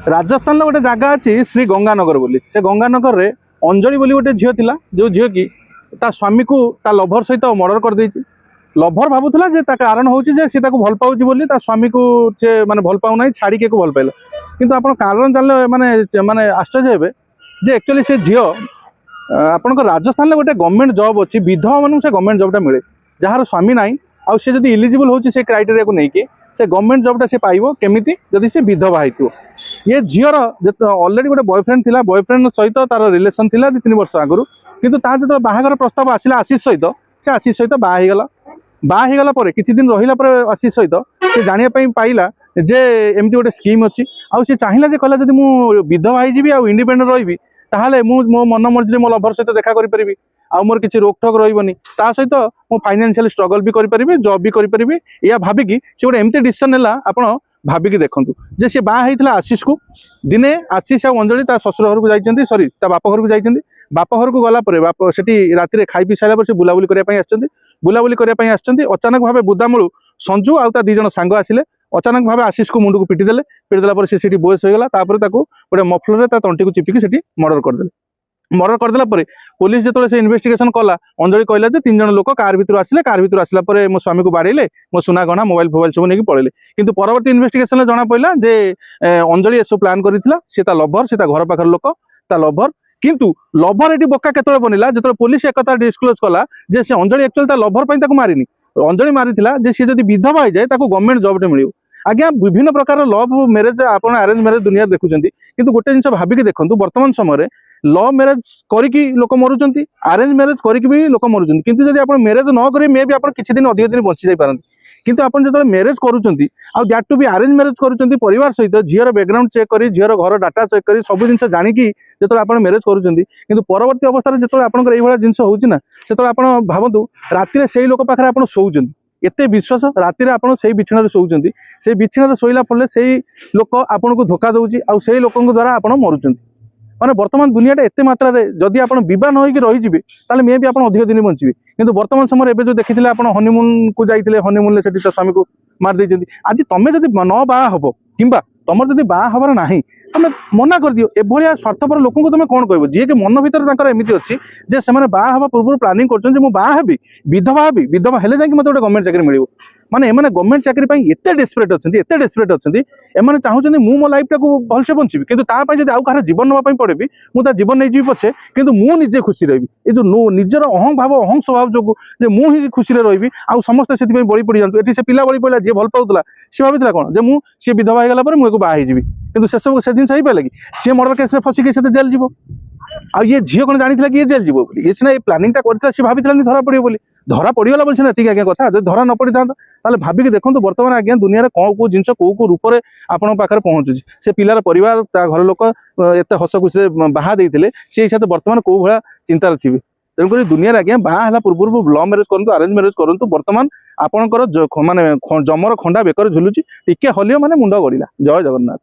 राजस्थान गोटे जगह अच्छी श्री गंगानगर बोली से गंगानगर रे अंजलि बोली गोटे झील थिला जो झील की ता स्वामी को ता लभर सहित मर्डर कर देछि। लभर भावुला जे ता कारण होउछि जे से ताको भल पाउछि बोली ता स्वामी को से माने भल पाउ नाही छाड़ी के को भल पाइला किंतु आपण कारण जानले माने माने आश्चर्य हेबे जे एक्चुअली से झील आपण राजस्थान गोटे गवर्नमेंट जॉब अच्छी विधवा मान से गवर्नमेंट जॉबटा मिले जार स्वामी नाई आउ से जदि इलिजिबल होउछि से क्राइटेरिया को नहीं से गवर्नमेंट जॉबटा से पाइबो केमिति जदि से विधवा होइथिबो। ये झीर ऑलरेडी गोटे बॉयफ्रेंड थिला बॉयफ्रेंड सहित तार रिलेशन थिला 2-3 वर्ष आगु किंतु तार जो बाहागर प्रस्ताव आसिला आशीष सहित से आशीष सहित बाहा गला पर किछि दिन रहिला पर आशीष सहित से जानिया पई पाइला जे एमती गोटे स्कीम अच्छी आउ से चाहिला जे कहला जदि मु विधवा होई जिवि आउ इंडिपेंडेंट रहिबि ताहाले मु मो मन मर्जी मो लभर सहित देखा करि परिबि आउ मोर किछि रोकठोक रहिबनी ता सहित मो फाइनेंशियल स्ट्रगल भी करि परिबि जॉब भी करि परिबि या भाबी कि से गोटे एमती डिसीजन नेला आपण भाविकी देखु जे सी बाहर आशीष को दिने आशीष आउ अंजलि ता ससुर घर को जाइछन्ती सॉरी ता बाप घर को जाइछन्ती बाप घर को गला परे बाप सेठी राति खाई पी सारा पर से बुलाबुली करबा पई आछन्ती बुलाबुली करबा पई आछन्ती अचानक भाबे बुदामूलु संजू आउ ता दी जण सांग आसिले अचानक भाबे आशीष को मुंड को पिटी देला पर से सेठी बोयस हो गला तापर ताको गोटे मफलर रे ता तंटी को चिपिकी सेठी मर्डर कर देला परे पुलिस जो से इन्वेस्टिगेशन कला अंजलि कहला जे 3 जण लोक कार भितर आसला परे मो स्वामी को बाड़ेले मो सुना गहना मोबाइल फोबाइल सब नहीं पड़ेले किंतु परवर्ती इन्वेस्टिगेशन जना पड़ा जे अंजलि एसब प्लान करथिला से ता लभर से ता घर पाखर लोक ता लभर किंतु लभर एटी बोका केतळे बनिला जेतळे पुलिस एक कथा डिस्क्लोज कला जे से अंजलि एक्चुअली ता लभर पई ताको मारिनी अंजलि मारिथिला जे से जदी विधवा हो जाए ताको गवर्नमेंट जॉब मिलियो। आज्ञा विभिन्न प्रकार लव मैरेज आपण अरेंज मैरेज दुनिया देखुचंती किंतु गोटे जिंस भाबिकी देखंतु वर्तमान समय लव मैरेज करिकी लोक मरुचंती अरेंज मैरेज करिकी भी लोक मरुचंती किंतु जदि आपण मैरेज न करी मे भी आपण किछि दिन अधिक दिन बंची जाई पारंती किंतु आपण जतले मैरेज करूचंती आ that to be arrange marriage करूचंती परिवार सहित झीर बैकग्राउंड चेक करी झीर घर डाटा चेक करी सब जिंस जानिकी जतले आपण मैरेज करूचंती किंतु परवर्ती अवस्था जतले आपण एई भला जिंस होउची ना सेतले आपण भाबंतु राति रे सेई लोक पाखरे आपण सोउचंती एते विश्वास राति रे आपण सेई बिछना रे सोउचंती सेई बिछना रे सोइला पड़ले सेई लोक आपण को धोखा दउची आ सेई लोकन द्वारा आपण मरुचंती माने वर्तमान दुनिया एते मात्रा रे जदि आपण विवाह न होइकी रहि जिबे ताले मे भी आपण अधिक दिन बंचिबे किंतु वर्तमान समय एबे जो देखिथिले आपण हनीमून को जाइथिले हनीमून ले सेठी त स्वामी को मार देइचंती आज तमे जदि न बाहा हबो किंबा तमर जदि बाहा हबार नाही तमे मना कर दियो एभलिया स्वार्थपर लोक को तमे कोन कहबो जे के मन भीतर ताकर एमिति अछि जे से माने बाहा हबा पूर्व प्लानिंग करछन जे मु बाहा हेबी विधवा हेले जाके मते गोटे गवर्नमेंट चाकरी मिलिबो माने एमाने गवर्नमेंट चाकरी पई एते डेस्परेट अछंती एमाने चाहुचंदी मु मो लाइफ टाको भलसे बंचिबी किंतु ता पई जदि आउ काहर जीवन नबा पई पड़ेबी मु ता जीवन नै जीवी पछे किंतु मु निजे खुशी रहबी ए जो निजर अहं भाव अहं स्वभाव जो जे मु ही खुशी रे रहबी आउ समस्त सेति पई बळी पड़ी जानतु एठी से पिला बळी पड़ला जे भल पाउतला से भाबितला कोन जे मु से विधवा हे गला पर मु एको बा हे जीवी किंतु से सब से दिन सही पाले कि से मर्डर केस रे फसी के से जेल जीवो आ ये झील कोन जानिथिला कि ये जेल जीवो बोली ये सिना ए प्लानिंग ता करथिला से भाबितला नि धरा पड़ियो बोली धरा पड़गला बोलछन एतिक आज्ञा कथा जे धरा न पड़ी था ताले भाबिक देखंतु वर्तमान आज्ञा दुनिया रे को जिंस को रूप रे आपण पाखर पहुंचुची से पिलार परिवार ता घर लोक एते हस खुशी रे बाहा देइथिले से हिसाब वर्तमान को भला चिंता रे थिबे तेणुक दुनिया रे आज्ञा बाहा हला पूर्व लव मैरेज करंतु अरेंज मैरेज करंतु वर्तमान आपणकर माने जमर खंडा बेकर झुलुची टिके हलियो माने मुंडा गड़िला। जय जगन्नाथ।